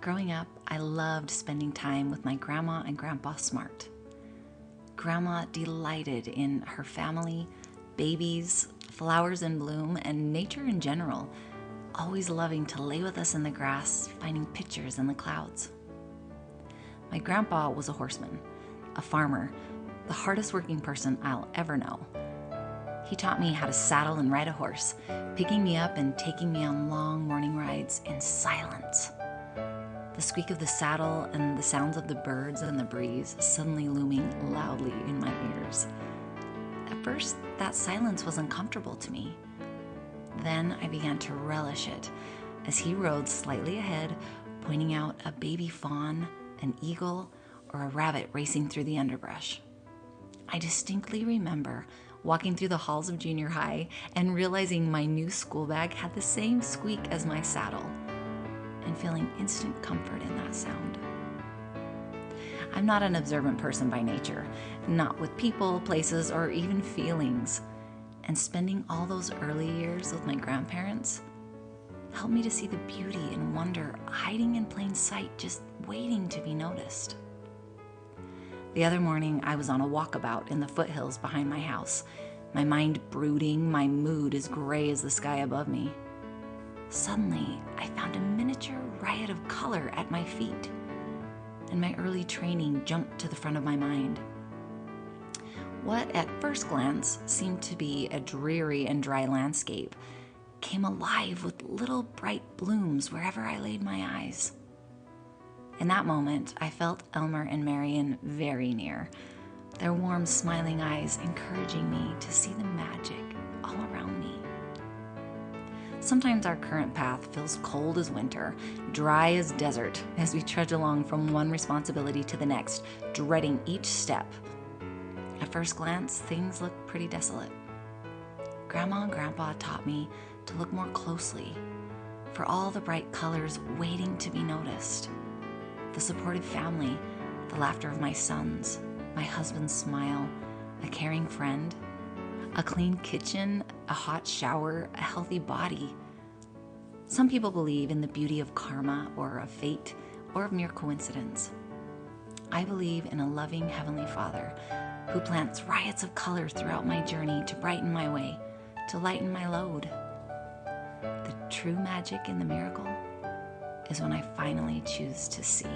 Growing up, I loved spending time with my grandma and grandpa Smart. Grandma delighted in her family, babies, flowers in bloom, and nature in general, always loving to lay with us in the grass, finding pictures in the clouds. My grandpa was a horseman, a farmer, the hardest working person I'll ever know. He taught me how to saddle and ride a horse, picking me up and taking me on long morning rides in silence. The squeak of the saddle and the sounds of the birds and the breeze suddenly looming loudly in my ears. At first, that silence was uncomfortable to me. Then I began to relish it as he rode slightly ahead, pointing out a baby fawn, an eagle, or a rabbit racing through the underbrush. I distinctly remember walking through the halls of junior high and realizing my new school bag had the same squeak as my saddle, and feeling instant comfort in that sound. I'm not an observant person by nature, not with people, places, or even feelings. And spending all those early years with my grandparents helped me to see the beauty and wonder hiding in plain sight, just waiting to be noticed. The other morning, I was on a walkabout in the foothills behind my house, my mind brooding, my mood as gray as the sky above me. Suddenly, I found a miniature riot of color at my feet, and my early training jumped to the front of my mind. What at first glance seemed to be a dreary and dry landscape came alive with little bright blooms wherever I laid my eyes. In that moment, I felt Elmer and Marion very near, their warm, smiling eyes encouraging me to see the magic all around me. Sometimes our current path feels cold as winter, dry as desert, as we trudge along from one responsibility to the next, dreading each step. At first glance, things look pretty desolate. Grandma and Grandpa taught me to look more closely for all the bright colors waiting to be noticed. The supportive family, the laughter of my sons, my husband's smile, a caring friend, a clean kitchen, a hot shower, a healthy body. Some people believe in the beauty of karma or of fate or of mere coincidence. I believe in a loving Heavenly Father who plants riots of color throughout my journey to brighten my way, to lighten my load. The true magic in the miracle is when I finally choose to see.